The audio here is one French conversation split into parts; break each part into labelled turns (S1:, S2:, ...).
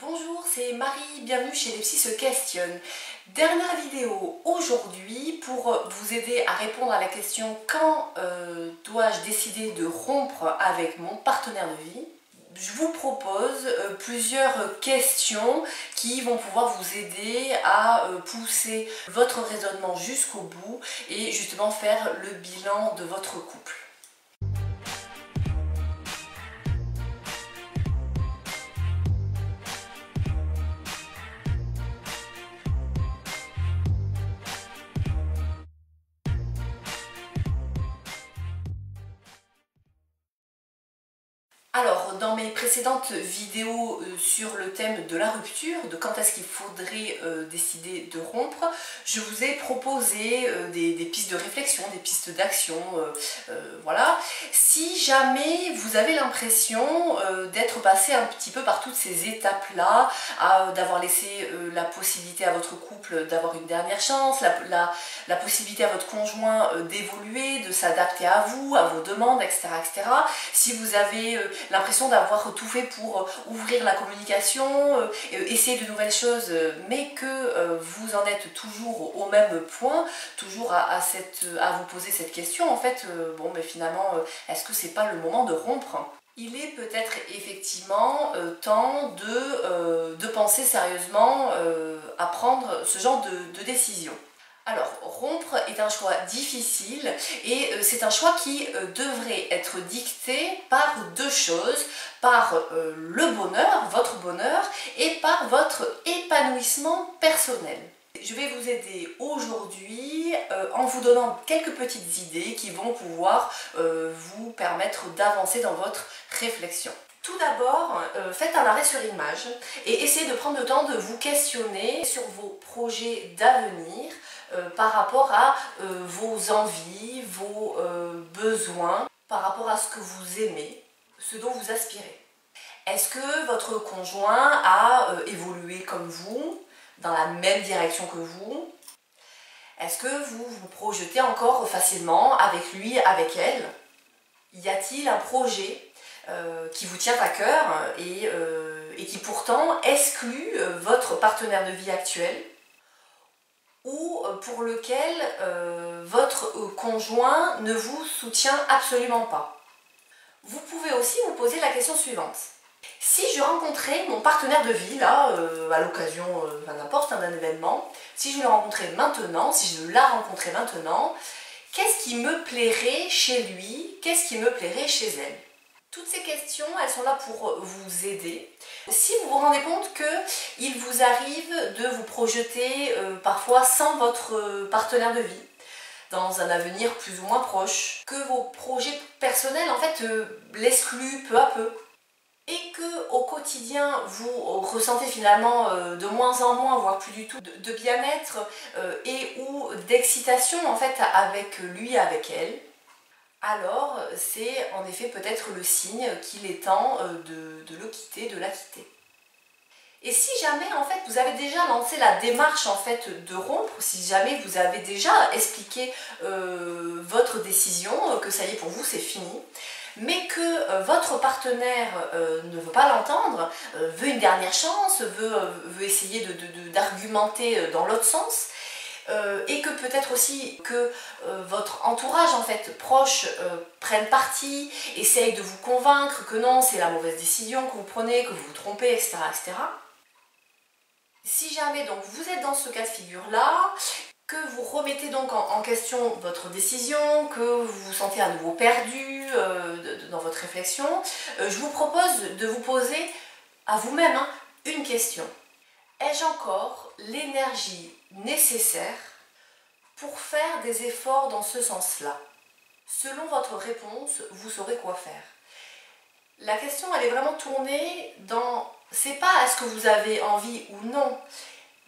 S1: Bonjour, c'est Marie, bienvenue chez Les Psys se questionnent. Dernière vidéo aujourd'hui pour vous aider à répondre à la question quand dois-je décider de rompre avec mon partenaire de vie. Je vous propose plusieurs questions qui vont pouvoir vous aider à pousser votre raisonnement jusqu'au bout et justement faire le bilan de votre couple. Alors, dans mes précédentes vidéos sur le thème de la rupture, de quand est-ce qu'il faudrait décider de rompre, je vous ai proposé des pistes de réflexion, des pistes d'action, voilà. Si jamais vous avez l'impression d'être passé un petit peu par toutes ces étapes-là, d'avoir laissé la possibilité à votre couple d'avoir une dernière chance, la possibilité à votre conjoint d'évoluer, de s'adapter à vous, à vos demandes, etc., etc. Si vous avez l'impression d'avoir tout fait pour ouvrir la communication, essayer de nouvelles choses, mais que vous en êtes toujours au même point, toujours à vous poser cette question, en fait, bon, mais finalement, est-ce que c'est pas le moment de rompre ? Il est peut-être effectivement temps de penser sérieusement à prendre ce genre de décision. Alors, rompre est un choix difficile et c'est un choix qui devrait être dicté par deux choses, par le bonheur, votre bonheur, et par votre épanouissement personnel. Je vais vous aider aujourd'hui en vous donnant quelques petites idées qui vont pouvoir vous permettre d'avancer dans votre réflexion. Tout d'abord, faites un arrêt sur image et essayez de prendre le temps de vous questionner sur vos projets d'avenir par rapport à vos envies, vos besoins, par rapport à ce que vous aimez, ce dont vous aspirez. Est-ce que votre conjoint a évolué comme vous, dans la même direction que vous? Est-ce que vous vous projetez encore facilement avec lui, avec elle? Y a-t-il un projet qui vous tient à cœur et qui pourtant exclut votre partenaire de vie actuel ou pour lequel votre conjoint ne vous soutient absolument pas? Vous pouvez aussi vous poser la question suivante. Si je rencontrais mon partenaire de vie, là, à l'occasion n'importe d'un événement, si je le rencontrais maintenant, si je la rencontrais maintenant, qu'est-ce qui me plairait chez lui? Qu'est-ce qui me plairait chez elle? Toutes ces questions, elles sont là pour vous aider. Si vous vous rendez compte qu'il vous arrive de vous projeter parfois sans votre partenaire de vie, dans un avenir plus ou moins proche, que vos projets personnels en fait l'excluent peu à peu, et que au quotidien vous ressentez finalement de moins en moins, voire plus du tout, de bien-être et ou d'excitation en fait avec lui, avec elle, alors c'est en effet peut-être le signe qu'il est temps de le quitter, de la quitter. Et si jamais en fait vous avez déjà lancé la démarche en fait de rompre, si jamais vous avez déjà expliqué votre décision, que ça y est pour vous c'est fini, mais que votre partenaire ne veut pas l'entendre, veut une dernière chance, veut essayer d'argumenter dans l'autre sens, et que peut-être aussi que votre entourage en fait proche prenne parti, essaye de vous convaincre que non, c'est la mauvaise décision que vous prenez, que vous vous trompez, etc., etc. Si jamais donc vous êtes dans ce cas de figure là, que vous remettez donc en question votre décision, que vous vous sentez à nouveau perdu dans votre réflexion, je vous propose de vous poser à vous-même une question. Ai-je encore l'énergie nécessaire pour faire des efforts dans ce sens-là? Selon votre réponse, vous saurez quoi faire. La question, elle est vraiment tournée dans... C'est pas est-ce que vous avez envie ou non,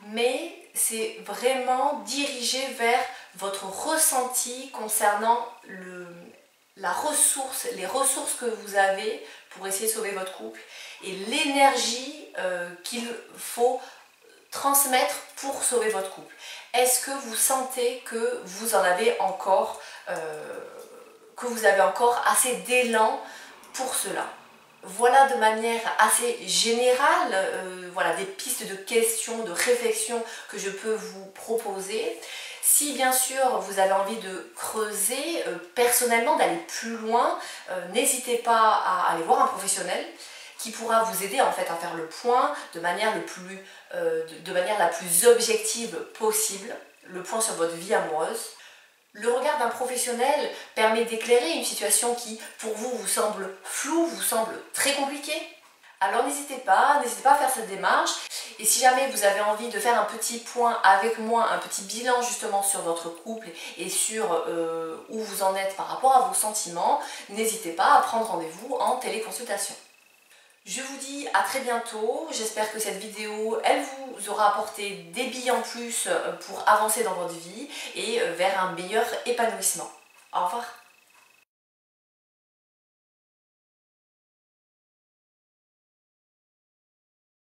S1: mais c'est vraiment dirigé vers votre ressenti concernant les ressources que vous avez pour essayer de sauver votre couple et l'énergie qu'il faut transmettre pour sauver votre couple. Est-ce que vous sentez que vous en avez encore, assez d'élan pour cela? Voilà de manière assez générale, voilà des pistes de questions, de réflexion que je peux vous proposer. Si bien sûr vous avez envie de creuser personnellement, d'aller plus loin, n'hésitez pas à aller voir un professionnel qui pourra vous aider en fait à faire le point de manière la plus objective possible, le point sur votre vie amoureuse. Le regard d'un professionnel permet d'éclairer une situation qui, pour vous, vous semble floue, vous semble très compliquée. Alors n'hésitez pas à faire cette démarche. Et si jamais vous avez envie de faire un petit point avec moi, un petit bilan justement sur votre couple et sur où vous en êtes par rapport à vos sentiments, n'hésitez pas à prendre rendez-vous en téléconsultation. Je vous dis à très bientôt, j'espère que cette vidéo, elle vous aura apporté des billes en plus pour avancer dans votre vie et vers un meilleur épanouissement. Au revoir.